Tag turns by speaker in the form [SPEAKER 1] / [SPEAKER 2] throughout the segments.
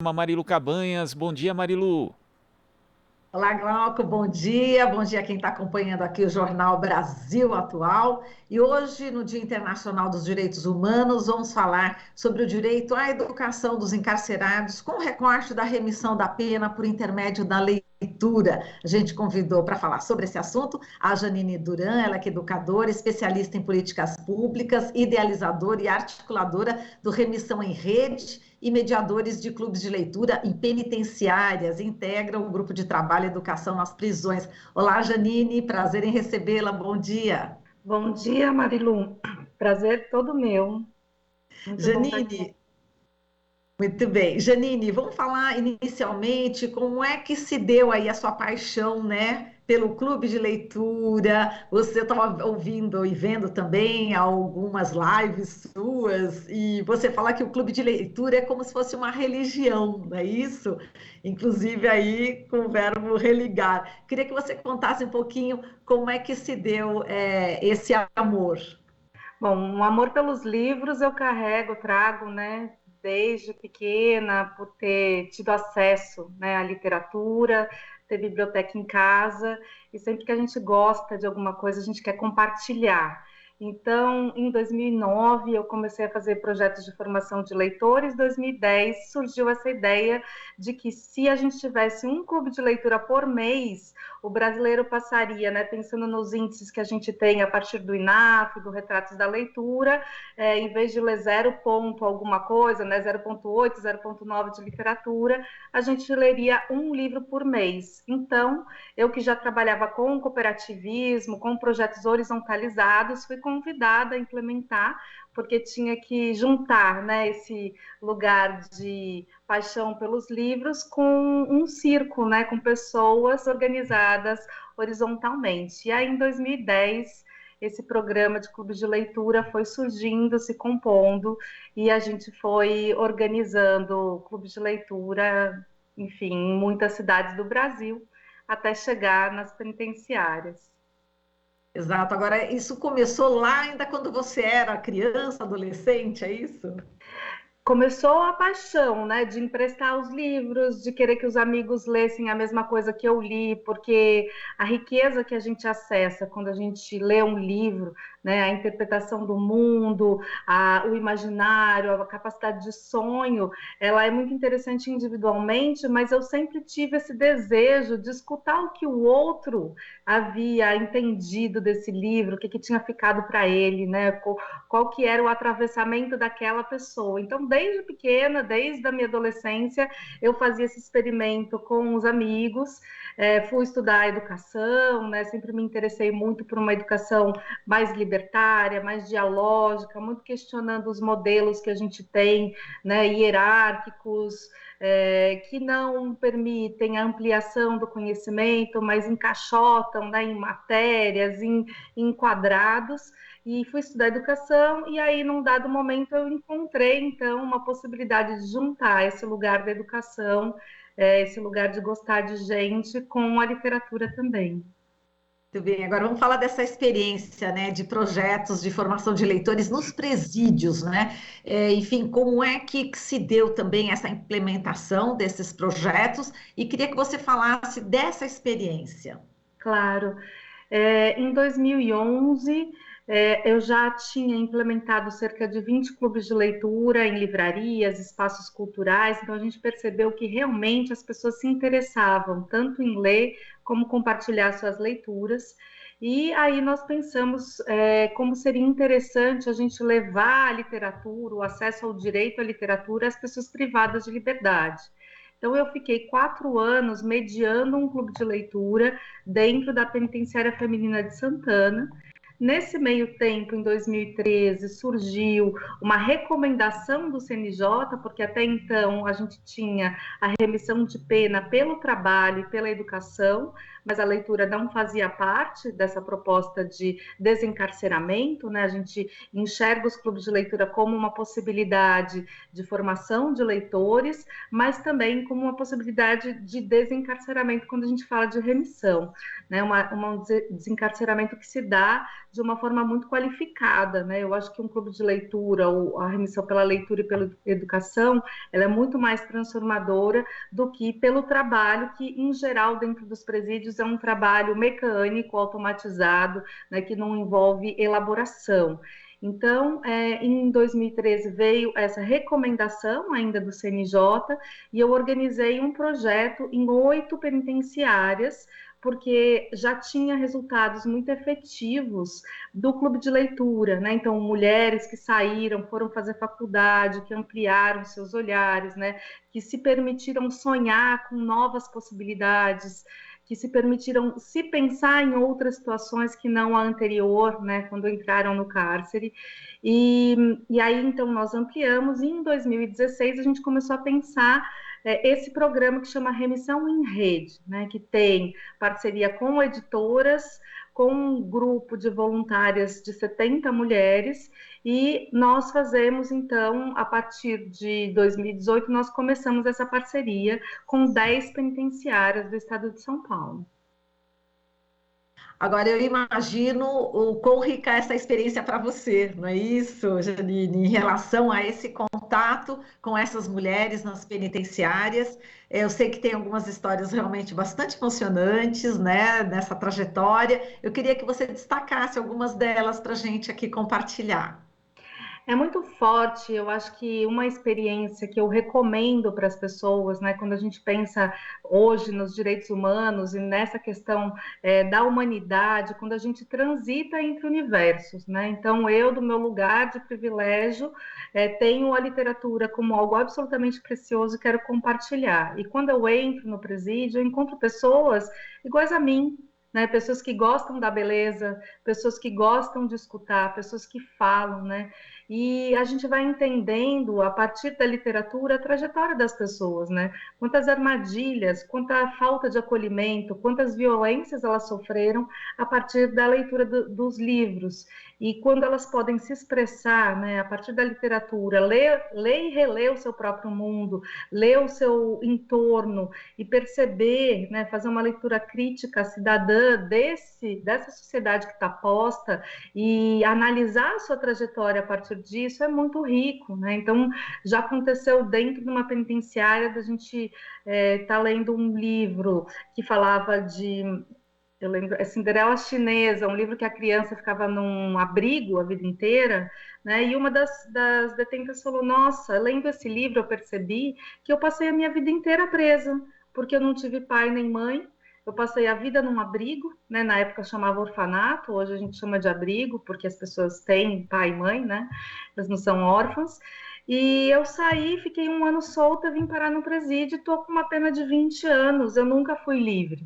[SPEAKER 1] programa, Marilu Cabanhas. Bom dia, Marilu.
[SPEAKER 2] Olá, Glauco, bom dia. Bom dia a quem está acompanhando aqui o Jornal Brasil Atual. E hoje, no Dia Internacional dos Direitos Humanos, vamos falar sobre o direito à educação dos encarcerados, com recorte da remissão da pena por intermédio da leitura. A gente convidou para falar sobre esse assunto a Janine Duran, ela que é educadora, especialista em políticas públicas, idealizadora e articuladora do Remissão em Rede e mediadores de clubes de leitura em penitenciárias, integram o grupo de trabalho e educação nas prisões. Olá, Janine, prazer em recebê-la, bom dia.
[SPEAKER 3] Bom dia, Marilu. Prazer todo meu. Muito bom estar aqui.
[SPEAKER 2] Janine, muito bem. Janine, vamos falar inicialmente como é que se deu aí a sua paixão, né, pelo clube de leitura. Você estava ouvindo e vendo também algumas lives suas e você fala que o clube de leitura é como se fosse uma religião, não é isso? Inclusive aí com o verbo religar. Queria que você contasse um pouquinho como é que se deu esse amor.
[SPEAKER 3] Bom, um amor pelos livros eu carrego, trago, né, desde pequena, por ter tido acesso, né, à literatura, ter biblioteca em casa, e sempre que a gente gosta de alguma coisa, a gente quer compartilhar. Então, em 2009, eu comecei a fazer projetos de formação de leitores. Em 2010, surgiu essa ideia de que se a gente tivesse um clube de leitura por mês, o brasileiro passaria, né, pensando nos índices que a gente tem a partir do INAF, do Retratos da Leitura, em vez de ler 0 ponto alguma coisa, né, 0,8, 0,9 de literatura, a gente leria um livro por mês. Então, eu que já trabalhava com cooperativismo, com projetos horizontalizados, fui convidada a implementar, porque tinha que juntar, né, esse lugar de paixão pelos livros com um circo, né, com pessoas organizadas horizontalmente. E aí, em 2010, esse programa de clube de leitura foi surgindo, se compondo, e a gente foi organizando clubes de leitura, enfim, em muitas cidades do Brasil, até chegar nas penitenciárias.
[SPEAKER 2] Exato. Agora, isso começou lá ainda quando você era criança, adolescente, é isso?
[SPEAKER 3] Começou a paixão, né, de emprestar os livros, de querer que os amigos lessem a mesma coisa que eu li, porque a riqueza que a gente acessa quando a gente lê um livro, né, a interpretação do mundo, o imaginário, a capacidade de sonho, ela é muito interessante individualmente, mas eu sempre tive esse desejo de escutar o que o outro havia entendido desse livro, o que, que tinha ficado para ele, né, qual que era o atravessamento daquela pessoa. Então, desde pequena, desde a minha adolescência, eu fazia esse experimento com os amigos, fui estudar educação, né? Sempre me interessei muito por uma educação mais libertária, mais dialógica, muito questionando os modelos que a gente tem, né, hierárquicos, que não permitem a ampliação do conhecimento, mas encaixotam, né, em matérias, em quadrados, e fui estudar educação, e aí, num dado momento, eu encontrei, então, uma possibilidade de juntar esse lugar da educação, esse lugar de gostar de gente, com a literatura também.
[SPEAKER 2] Muito bem, agora vamos falar dessa experiência, né, de projetos de formação de leitores nos presídios, né? Enfim, como é que se deu também essa implementação desses projetos? E queria que você falasse dessa experiência.
[SPEAKER 3] Claro. Em 2011, eu já tinha implementado cerca de 20 clubes de leitura em livrarias, espaços culturais, então a gente percebeu que realmente as pessoas se interessavam tanto em ler como compartilhar suas leituras. E aí nós pensamos como seria interessante a gente levar a literatura, o acesso ao direito à literatura às pessoas privadas de liberdade. Então, eu fiquei 4 anos mediando um clube de leitura dentro da Penitenciária Feminina de Santana. Nesse meio tempo, em 2013, surgiu uma recomendação do CNJ, porque até então a gente tinha a remissão de pena pelo trabalho e pela educação, mas a leitura não fazia parte dessa proposta de desencarceramento, né? A gente enxerga os clubes de leitura como uma possibilidade de formação de leitores, mas também como uma possibilidade de desencarceramento quando a gente fala de remissão, né? Um desencarceramento que se dá de uma forma muito qualificada, né? Eu acho que um clube de leitura, ou a remissão pela leitura e pela educação, ela é muito mais transformadora do que pelo trabalho que, em geral, dentro dos presídios é um trabalho mecânico, automatizado, né, que não envolve elaboração. Então, em 2013 veio essa recomendação ainda do CNJ e eu organizei um projeto em 8 penitenciárias, porque já tinha resultados muito efetivos do clube de leitura, né? Então, mulheres que saíram, foram fazer faculdade, que ampliaram seus olhares, né? Que se permitiram sonhar com novas possibilidades, que se permitiram se pensar em outras situações que não a anterior, né, quando entraram no cárcere. E aí, então, nós ampliamos, e em 2016 a gente começou a pensar esse programa que chama Remissão em Rede, né, que tem parceria com editoras, com um grupo de voluntárias de 70 mulheres, e nós fazemos, então, a partir de 2018, nós começamos essa parceria com 10 penitenciárias do estado de São Paulo.
[SPEAKER 2] Agora, eu imagino o quão rica é essa experiência para você, não é isso, Janine? Em relação a esse contato com essas mulheres nas penitenciárias, eu sei que tem algumas histórias realmente bastante emocionantes, né, nessa trajetória. Eu queria que você destacasse algumas delas para a gente aqui compartilhar.
[SPEAKER 3] É muito forte, eu acho que uma experiência que eu recomendo para as pessoas, né, quando a gente pensa hoje nos direitos humanos e nessa questão da humanidade, quando a gente transita entre universos, né? Então, eu, do meu lugar de privilégio, tenho a literatura como algo absolutamente precioso e quero compartilhar. E quando eu entro no presídio, eu encontro pessoas iguais a mim, né? Pessoas que gostam da beleza, pessoas que gostam de escutar, pessoas que falam, né? E a gente vai entendendo, a partir da literatura, a trajetória das pessoas, né? Quantas armadilhas, quanta falta de acolhimento, quantas violências elas sofreram a partir da leitura dos livros. E quando elas podem se expressar, né, a partir da literatura, ler e reler o seu próprio mundo, ler o seu entorno e perceber, né, fazer uma leitura crítica cidadã dessa sociedade que está posta e analisar a sua trajetória a partir disso é muito rico, né? Então, já aconteceu dentro de uma penitenciária da gente tá lendo um livro que falava de, eu lembro, é Cinderela Chinesa, um livro que a criança ficava num abrigo a vida inteira, né? E uma das detentas falou: nossa, lendo esse livro eu percebi que eu passei a minha vida inteira presa, porque eu não tive pai nem mãe. Eu passei a vida num abrigo, né? Na época chamava orfanato, hoje a gente chama de abrigo, porque as pessoas têm pai e mãe, né? Elas não são órfãs. E eu saí, fiquei um ano solta, vim parar no presídio, estou com uma pena de 20 anos, eu nunca fui livre.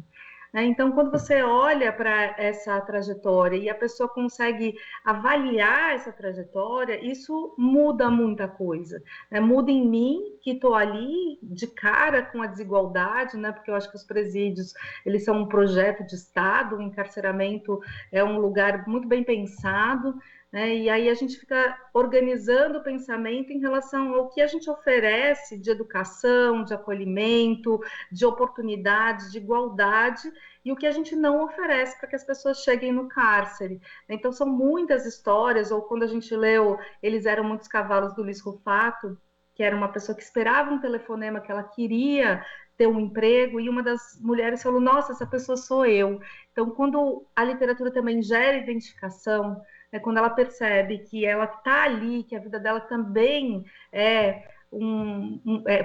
[SPEAKER 3] Então, quando você olha para essa trajetória e a pessoa consegue avaliar essa trajetória, isso muda muita coisa, né? Muda em mim, que estou ali de cara com a desigualdade, né? Porque eu acho que os presídios, eles são um projeto de Estado, o encarceramento é um lugar muito bem pensado, né? E aí a gente fica organizando o pensamento em relação ao que a gente oferece de educação, de acolhimento, de oportunidades, de igualdade, e o que a gente não oferece para que as pessoas cheguem no cárcere. Então, são muitas histórias, ou quando a gente leu Eles Eram Muitos Cavalos, do Luiz Rufato, que era uma pessoa que esperava um telefonema, que ela queria ter um emprego, e uma das mulheres falou: nossa, essa pessoa sou eu. Então, quando a literatura também gera identificação, quando ela percebe que ela está ali, que a vida dela também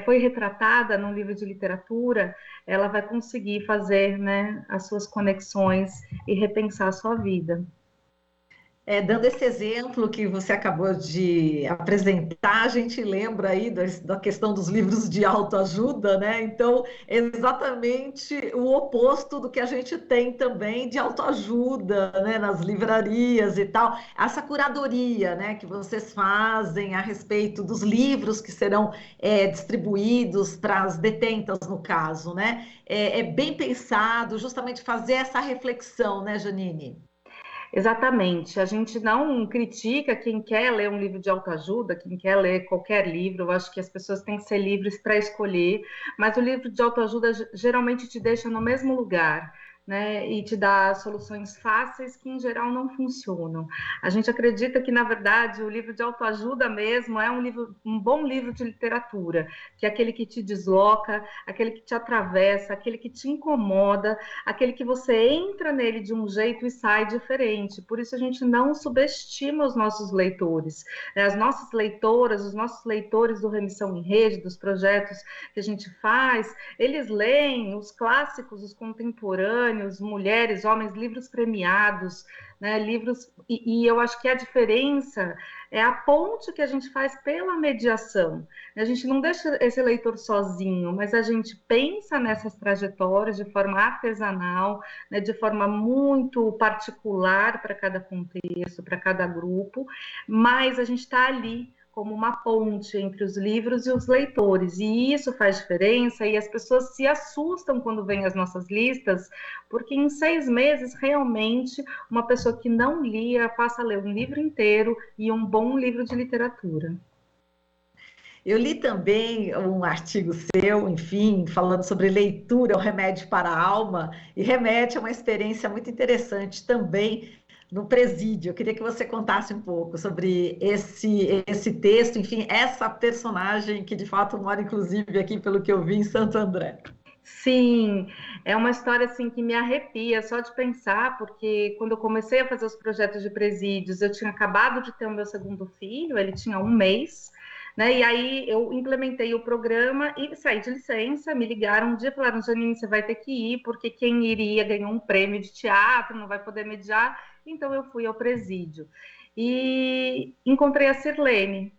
[SPEAKER 3] foi retratada num livro de literatura, ela vai conseguir fazer, né, as suas conexões e repensar a sua vida.
[SPEAKER 2] Dando esse exemplo que você acabou de apresentar, a gente lembra aí da questão dos livros de autoajuda, né? Então, é exatamente o oposto do que a gente tem também de autoajuda, né? Nas livrarias e tal. Essa curadoria, né? Que vocês fazem a respeito dos livros que serão distribuídos para as detentas, no caso, né? É bem pensado, justamente fazer essa reflexão, né, Janine?
[SPEAKER 3] Exatamente, a gente não critica quem quer ler um livro de autoajuda, quem quer ler qualquer livro. Eu acho que as pessoas têm que ser livres para escolher, mas o livro de autoajuda geralmente te deixa no mesmo lugar, né, e te dá soluções fáceis que, em geral, não funcionam. A gente acredita que, na verdade, o livro de autoajuda mesmo é um bom livro de literatura, que é aquele que te desloca, aquele que te atravessa, aquele que te incomoda, aquele que você entra nele de um jeito e sai diferente. Por isso a gente não subestima os nossos leitores. As nossas leitoras, os nossos leitores do Remissão em Rede, dos projetos que a gente faz, eles leem os clássicos, os contemporâneos, mulheres, homens, livros premiados, né, livros, e eu acho que a diferença é a ponte que a gente faz pela mediação. A gente não deixa esse leitor sozinho, mas a gente pensa nessas trajetórias de forma artesanal, né, de forma muito particular para cada contexto, para cada grupo, mas a gente está ali como uma ponte entre os livros e os leitores, e isso faz diferença, e as pessoas se assustam quando vêm as nossas listas, porque em 6 meses, realmente, uma pessoa que não lia passa a ler um livro inteiro e um bom livro de literatura.
[SPEAKER 2] Eu li também um artigo seu, enfim, falando sobre leitura, é um remédio para a alma, e remete a uma experiência muito interessante também no presídio. Eu queria que você contasse um pouco sobre esse texto, enfim, essa personagem que de fato mora, inclusive, aqui, pelo que eu vi, em Santo André.
[SPEAKER 3] Sim, é uma história assim que me arrepia só de pensar, porque quando eu comecei a fazer os projetos de presídios, eu tinha acabado de ter o meu segundo filho, ele tinha 1 mês, né? E aí eu implementei o programa e saí de licença, me ligaram um dia e falaram: Janine, você vai ter que ir, porque quem iria ganhou um prêmio de teatro, não vai poder mediar, então eu fui ao presídio. E encontrei a Sirlene,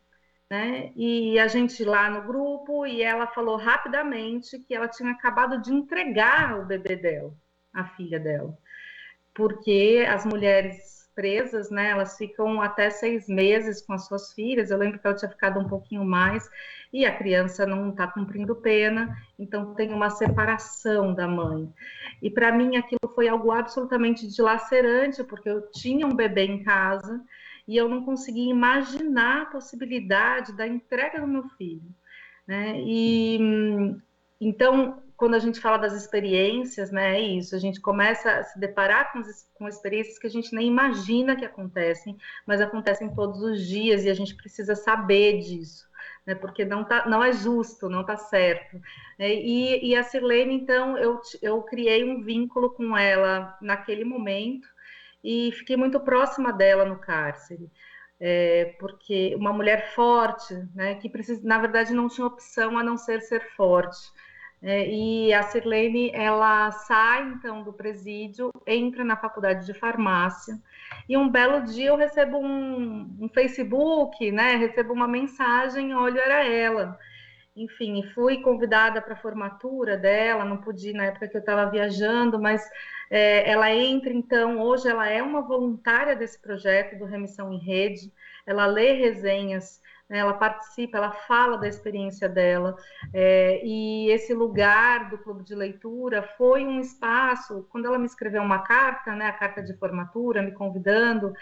[SPEAKER 3] né? E a gente lá no grupo, e ela falou rapidamente que ela tinha acabado de entregar o bebê dela, a filha dela, porque as mulheres presas, né, elas ficam até 6 meses com as suas filhas. Eu lembro que ela tinha ficado um pouquinho mais, e a criança não está cumprindo pena, então tem uma separação da mãe. E para mim aquilo foi algo absolutamente dilacerante, porque eu tinha um bebê em casa, e eu não conseguia imaginar a possibilidade da entrega do meu filho, né? E então, quando a gente fala das experiências, né, é isso, a gente começa a se deparar com experiências que a gente nem imagina que acontecem, mas acontecem todos os dias, e a gente precisa saber disso, né, porque não é justo, não está certo. E a Sirlene, então, eu criei um vínculo com ela naquele momento, e fiquei muito próxima dela no cárcere. Porque uma mulher forte, né, que precisa, na verdade, não tinha opção a não ser forte. E a Sirlene, ela sai então do presídio, entra na faculdade de farmácia, e um belo dia eu recebo um Facebook, né, recebo uma mensagem, olha, era ela. Enfim, fui convidada para a formatura dela, não pude ir na época que eu estava viajando, mas ela entra, então, hoje ela é uma voluntária desse projeto do Remissão em Rede, ela lê resenhas, né, ela participa, ela fala da experiência dela, e esse lugar do clube de leitura foi um espaço, quando ela me escreveu uma carta, né, a carta de formatura, me convidando,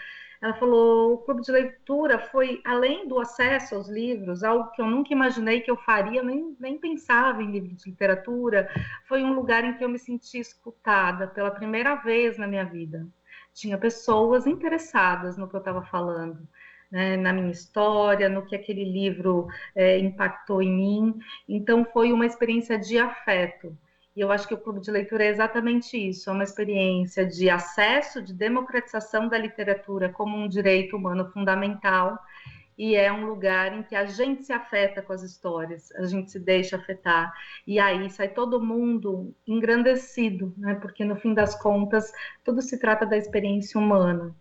[SPEAKER 3] ela falou: o clube de leitura foi, além do acesso aos livros, algo que eu nunca imaginei que eu faria, nem pensava em livro de literatura, foi um lugar em que eu me senti escutada pela primeira vez na minha vida. Tinha pessoas interessadas no que eu estava falando, né, na minha história, no que aquele livro impactou em mim. Então, foi uma experiência de afeto. E eu acho que o clube de leitura é exatamente isso, é uma experiência de acesso, de democratização da literatura como um direito humano fundamental, e é um lugar em que a gente se afeta com as histórias, a gente se deixa afetar, e aí sai todo mundo engrandecido, né? Porque no fim das contas, tudo se trata da experiência humana.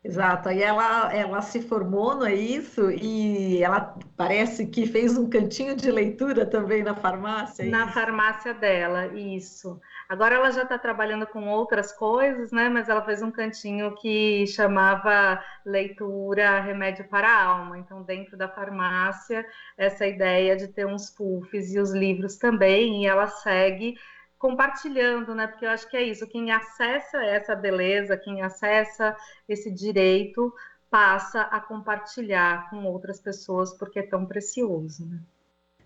[SPEAKER 2] Exato, aí ela se formou, não é isso? E ela parece que fez um cantinho de leitura também na farmácia, é
[SPEAKER 3] Na
[SPEAKER 2] isso?
[SPEAKER 3] farmácia dela, isso. Agora ela já está trabalhando com outras coisas, né? Mas ela fez um cantinho que chamava Leitura Remédio para a Alma. Então, dentro da farmácia, essa ideia de ter uns puffs e os livros também, e ela segue compartilhando, né? Porque eu acho que é isso, quem acessa essa beleza, quem acessa esse direito, passa a compartilhar com outras pessoas, porque é tão precioso, né?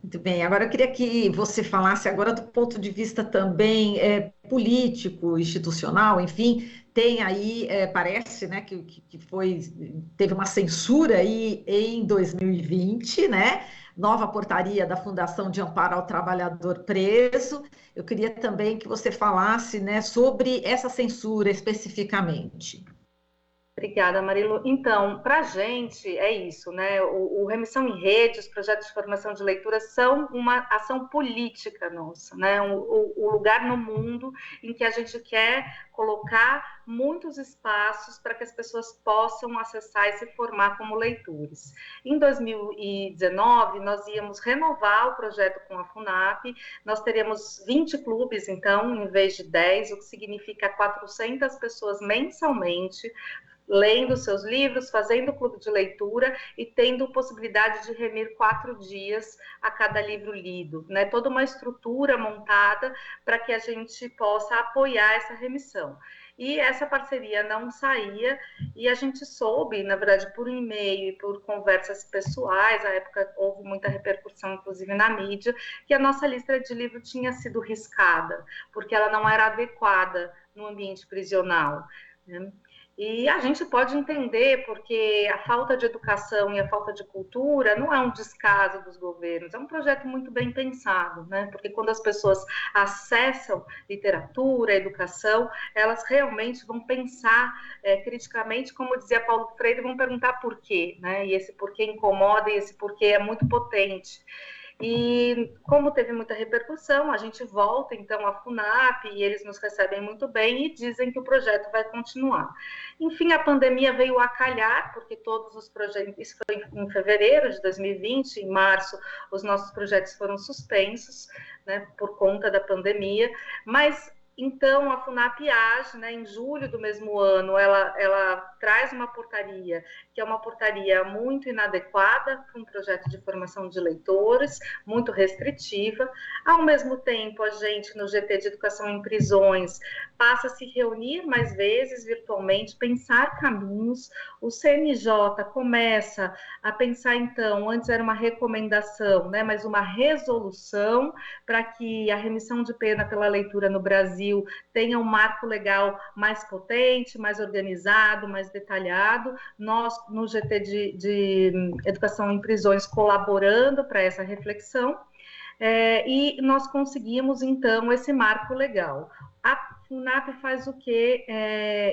[SPEAKER 2] Muito bem, agora eu queria que você falasse agora do ponto de vista também político, institucional, enfim, tem aí, parece, né, teve uma censura aí em 2020, né, nova portaria da Fundação de Amparo ao Trabalhador Preso. Eu queria também que você falasse, né, sobre essa censura especificamente.
[SPEAKER 3] Obrigada, Marilu. Então, para a gente é isso, né? O Remissão em Rede, os projetos de formação de leitura são uma ação política nossa, né? O lugar no mundo em que a gente quer colocar muitos espaços para que as pessoas possam acessar e se formar como leitores. Em 2019, nós íamos renovar o projeto com a FUNAP, nós teríamos 20 clubes, então, em vez de 10, o que significa 400 pessoas mensalmente, lendo seus livros, fazendo clube de leitura e tendo possibilidade de remir 4 dias a cada livro lido, né? Toda uma estrutura montada para que a gente possa apoiar essa remissão. E essa parceria não saía, e a gente soube, na verdade, por e-mail e por conversas pessoais, na época houve muita repercussão, inclusive na mídia, que a nossa lista de livro tinha sido riscada, porque ela não era adequada no ambiente prisional, né? E a gente pode entender, porque a falta de educação e a falta de cultura não é um descaso dos governos, é um projeto muito bem pensado, né? Porque quando as pessoas acessam literatura, educação, elas realmente vão pensar criticamente, como dizia Paulo Freire, vão perguntar por quê, né? E esse porquê incomoda e esse porquê é muito potente. E como teve muita repercussão, a gente volta então à FUNAP e eles nos recebem muito bem e dizem que o projeto vai continuar. Enfim, a pandemia veio a calhar, porque todos os projetos, isso foi em fevereiro de 2020, em março os nossos projetos foram suspensos, né, por conta da pandemia, mas então a FUNAP age, né, em julho do mesmo ano, ela traz uma portaria, que é uma portaria muito inadequada para um projeto de formação de leitores, muito restritiva. Ao mesmo tempo, a gente, no GT de Educação em Prisões, passa a se reunir mais vezes virtualmente, pensar caminhos. O CNJ começa a pensar, então, antes era uma recomendação, né, mas uma resolução para que a remissão de pena pela leitura no Brasil tenha um marco legal mais potente, mais organizado, mais detalhado. Nós, no GT de Educação em Prisões, colaborando para essa reflexão, e nós conseguimos, então, esse marco legal. A FUNAP faz o quê?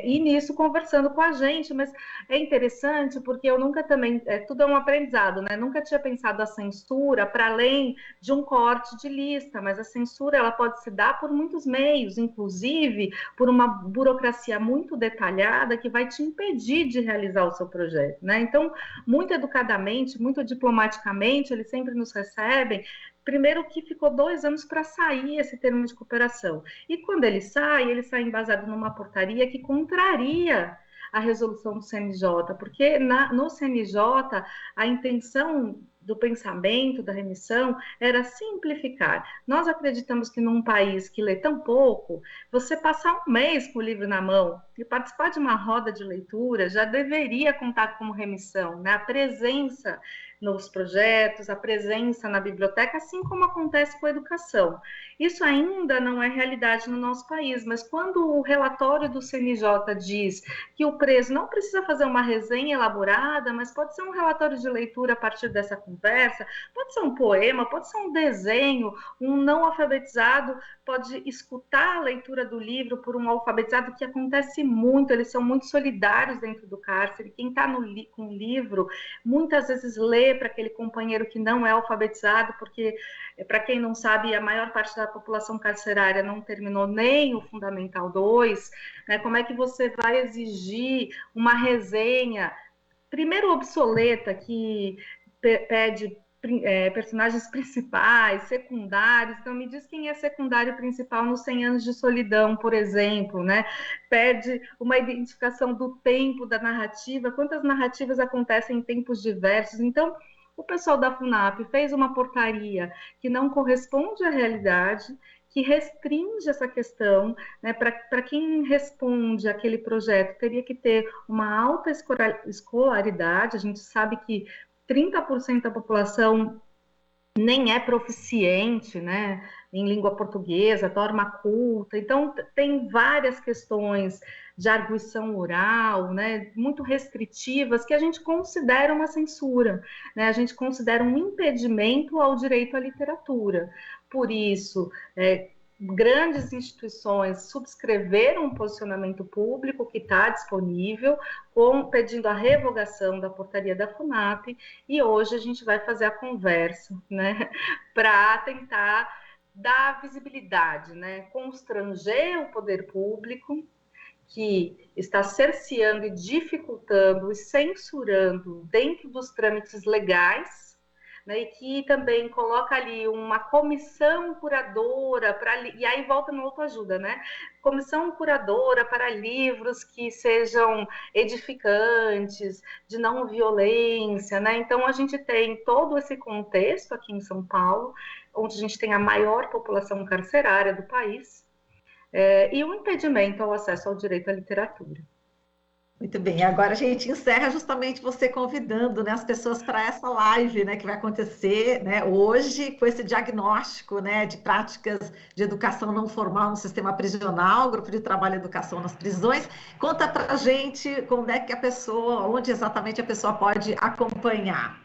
[SPEAKER 3] E nisso conversando com a gente, mas é interessante porque eu nunca também, tudo é um aprendizado, né? Nunca tinha pensado a censura para além de um corte de lista, mas a censura ela pode se dar por muitos meios, inclusive por uma burocracia muito detalhada que vai te impedir de realizar o seu projeto, né? Então, muito educadamente, muito diplomaticamente, eles sempre nos recebem. Primeiro que ficou 2 anos para sair esse termo de cooperação. E quando ele sai embasado numa portaria que contraria a resolução do CNJ, porque no CNJ a intenção do pensamento, da remissão, era simplificar. Nós acreditamos que num país que lê tão pouco, você passar um mês com o livro na mão e participar de uma roda de leitura já deveria contar como remissão, né? A presença nos projetos, a presença na biblioteca, assim como acontece com a educação. Isso ainda não é realidade no nosso país, mas quando o relatório do CNJ diz que o preso não precisa fazer uma resenha elaborada, mas pode ser um relatório de leitura a partir dessa conversa, pode ser um poema, pode ser um desenho, um não alfabetizado pode escutar a leitura do livro por um alfabetizado, que acontece muito, eles são muito solidários dentro do cárcere, quem está com o livro muitas vezes lê para aquele companheiro que não é alfabetizado, porque, para quem não sabe, a maior parte da população carcerária não terminou nem o Fundamental 2, né? Como é que você vai exigir uma resenha, primeiro obsoleta, que pede personagens principais, secundários? Então me diz quem é secundário principal nos 100 anos de solidão, por exemplo, né? Pede uma identificação do tempo da narrativa, quantas narrativas acontecem em tempos diversos. Então o pessoal da FUNAP fez uma portaria que não corresponde à realidade, que restringe essa questão, né? Para quem responde àquele projeto, teria que ter uma alta escolaridade. A gente sabe que 30% da população nem é proficiente, né, em língua portuguesa, torna culta. Então, tem várias questões de arguição oral, né, muito restritivas, que a gente considera uma censura, né, a gente considera um impedimento ao direito à literatura. Por isso, grandes instituições subscreveram um posicionamento público que está disponível, pedindo a revogação da portaria da FUNAP, e hoje a gente vai fazer a conversa, né, para tentar dar visibilidade, né, constranger o poder público, que está cerceando e dificultando e censurando dentro dos trâmites legais, né, e que também coloca ali uma comissão curadora, e aí volta no autoajuda, né? Comissão curadora para livros que sejam edificantes, de não violência, né? Então, a gente tem todo esse contexto aqui em São Paulo, onde a gente tem a maior população carcerária do país, e um impedimento ao acesso ao direito à literatura.
[SPEAKER 2] Muito bem, agora a gente encerra justamente você convidando, né, as pessoas para essa live, né, que vai acontecer, né, hoje, com esse diagnóstico, né, de práticas de educação não formal no sistema prisional, Grupo de Trabalho e Educação nas Prisões. Conta para a gente como é que a pessoa, onde exatamente a pessoa pode acompanhar.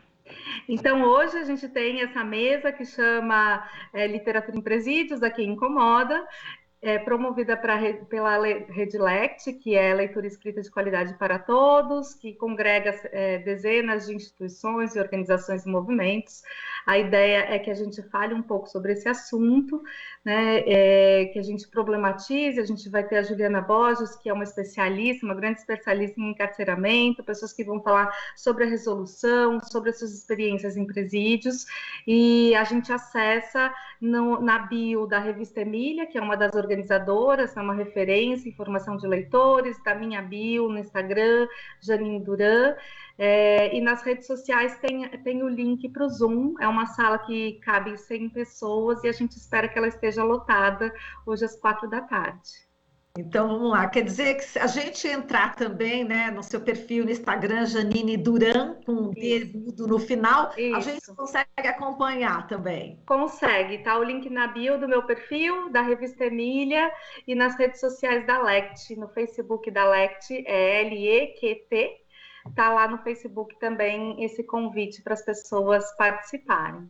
[SPEAKER 3] Então, hoje a gente tem essa mesa que chama Literatura em Presídios, a quem incomoda, promovida pela Redilect, que é Leitura Escrita de Qualidade para Todos, que congrega dezenas de instituições e organizações e movimentos. A ideia é que a gente fale um pouco sobre esse assunto, né, que a gente problematize. A gente vai ter a Juliana Borges, que é uma especialista, uma grande especialista em encarceramento, pessoas que vão falar sobre a resolução, sobre as suas experiências em presídios, e a gente acessa na bio da Revista Emília, que é uma das organizadoras, é uma referência em formação de leitores, da minha bio no Instagram, Janine Duran, e nas redes sociais tem o link para o Zoom. É uma sala que cabe 100 pessoas e a gente espera que ela esteja lotada hoje às 4 da tarde.
[SPEAKER 2] Então, vamos lá. Quer dizer que se a gente entrar também, né, no seu perfil no Instagram, Janine Duran, com um D no final, a gente consegue acompanhar também.
[SPEAKER 3] Consegue, tá o link na bio do meu perfil, da Revista Emília, e nas redes sociais da LECT, no Facebook da LECT, é LEQT, tá lá no Facebook também esse convite para as pessoas participarem.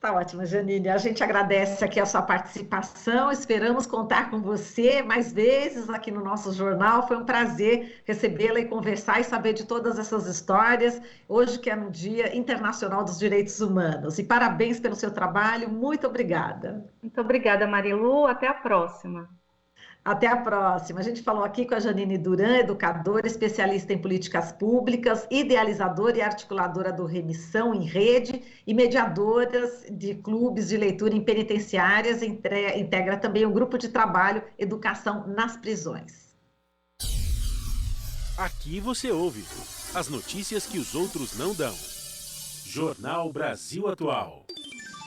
[SPEAKER 2] Tá ótimo, Janine. A gente agradece aqui a sua participação. Esperamos contar com você mais vezes aqui no nosso jornal. Foi um prazer recebê-la e conversar e saber de todas essas histórias, hoje que é no Dia Internacional dos Direitos Humanos. E parabéns pelo seu trabalho. Muito obrigada.
[SPEAKER 3] Muito obrigada, Marilu. Até a próxima.
[SPEAKER 2] Até a próxima. A gente falou aqui com a Janine Duran, educadora, especialista em políticas públicas, idealizadora e articuladora do Remissão em Rede e mediadora de clubes de leitura em penitenciárias, integra também o grupo de trabalho Educação nas Prisões.
[SPEAKER 4] Aqui você ouve as notícias que os outros não dão. Jornal Brasil Atual.